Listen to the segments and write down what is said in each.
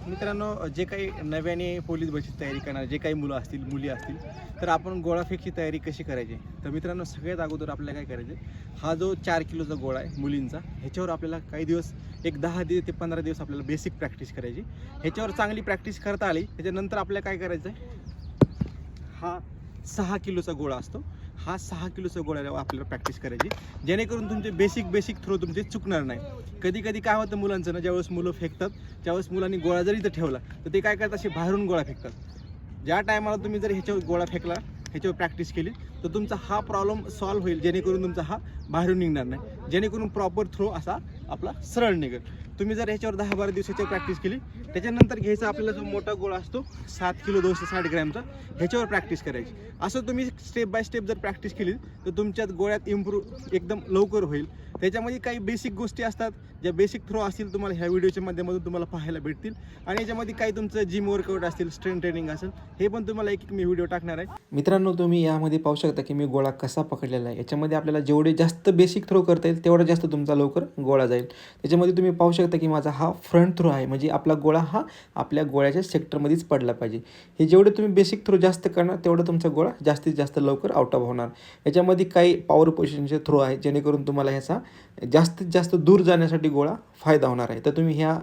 मित्रांनो, जे काही नव्याने पोलीस भरतीची तयारी करणार जे काही मुलं असतील मुली असतील तर आपण गोळाफेकची तयारी कशी करायची. तर मित्रांनो, सगळ्यात अगोदर आपल्याला काय करायचं, हा जो 4 किलोचा गोळा आहे मुलींचा, ह्याच्यावर आपल्याला काही दिवस एक 10 ते 15 दिवस आपल्याला बेसिक प्रॅक्टिस करायची. ह्याच्यावर चांगली प्रॅक्टिस करता आली त्याच्यानंतर आपल्याला काय करायचं आहे, हा 6 किलोचा गोळा असतो, हा 6 किलोचा गोळ्यावर आपल्याला प्रॅक्टिस करायची, जेणेकरून तुमचे बेसिक थ्रो तुमचे चुकणार नाही. कधी कधी काय होतं मुलांचं ना, ज्यावेळेस मुलं फेकतात त्यावेळेस मुलांनी गोळा जरी इथं ठेवला तर ते काय करतात, असे बाहेरून गोळा फेकतात. ज्या टायमाला तुम्ही जर ह्याच्यावर गोळा फेकला, ह्याच्यावर प्रॅक्टिस केली तर तुमचा हा प्रॉब्लेम सॉल्व्ह होईल, जेणेकरून तुमचा हा बाहेरून निघणार नाही, जेणेकरून प्रॉपर थ्रो असा आपला सरळ निघेल. तुम्ही जर ह्याच्यावर 10-12 दिवसाची प्रॅक्टिस केली त्याच्यानंतर घ्यायचा आपल्याला जो मोठा गोळा असतो 7 किलो 260 ग्रॅमचा, ह्याच्यावर प्रॅक्टिस करायची. असं तुम्ही स्टेप बाय स्टेप जर प्रॅक्टिस केली तर तुमच्यात गोळ्यात इम्प्रूव्ह एकदम लवकर होईल. त्याच्यामध्ये काही बेसिक गोष्टी असतात, ज्या बेसिक थ्रो असतील तुम्हाला ह्या व्हिडिओच्या माध्यमातून तुम्हाला पाहायला भेटतील. आणि याच्यामध्ये काही तुमचं जिम वर्कआउट असतील, स्ट्रेंथ ट्रेनिंग असेल, हे पण तुम्हाला एक मी व्हिडिओ टाकणार आहे. मित्रांनो, तुम्ही यामध्ये पाहू शकता की मी गोळा कसा पकडलेला आहे. याच्यामध्ये आपल्याला जेवढे जास्त बेसिक थ्रो करता येईल तेवढा जास्त तुमचा लवकर गोळा जाईल. त्याच्यामध्ये तुम्ही पाहू शकता की माझा हा फ्रंट थ्रो आहे, म्हणजे आपला गोळा हा आपल्या गोळ्याच्या सेक्टरमध्येच पडला पाहिजे. हे जेवढे तुम्ही बेसिक थ्रो जास्त करणार तेवढं तुमचा गोळा जास्तीत जास्त लवकर आउट ऑफ होणार. याच्यामध्ये काही पॉवर पोझिशनचे थ्रो आहे, जेणेकरून तुम्हाला ह्याचा जास्तीत जास्त दूर जाण्यासाठी गोळा फायदा होणार आहे. तर तुम्ही ह्या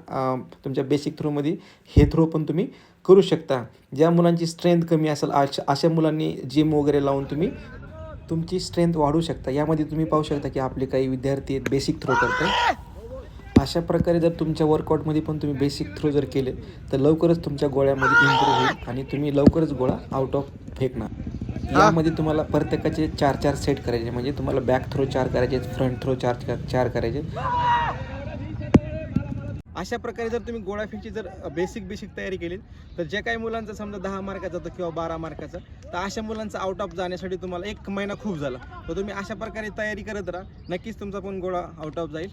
तुमच्या बेसिक थ्रोमध्ये हे थ्रो पण तुम्ही करू शकता. ज्या मुलांची स्ट्रेंथ कमी असेल अशा मुलांनी जिम वगैरे लावून तुम्ही तुमची स्ट्रेंथ वाढवू शकता. यामध्ये तुम्ही पाहू शकता की आपले काही विद्यार्थी बेसिक थ्रो करतात. अशा प्रकारे जर तुमच्या वर्कआउटमध्ये पण तुम्ही बेसिक थ्रो जर केले तर लवकरच तुमच्या गोळ्यामध्ये इम्प्रूव्ह होईल आणि तुम्ही लवकरच गोळा आउट ऑफ फेकणार. यामध्ये तुम्हाला प्रत्येकाचे 4-4 सेट करायचे, म्हणजे तुम्हाला बॅक थ्रो 4 करायचे, फ्रंट थ्रो 4 करायचे. अशा प्रकारे जर तुम्ही गोळाफेकची जर बेसिक तयारी केली तर ज्या काही मुलांचा समजा 10 मार्काचा तर किंवा 12 मार्काचा, तर अशा मुलांचा आउट ऑफ जाण्यासाठी तुम्हाला 1 महिना खूप झाला. तर तुम्ही अशा प्रकारे तयारी करत राहा, नक्कीच तुमचा पण गोळा आउट ऑफ जाईल.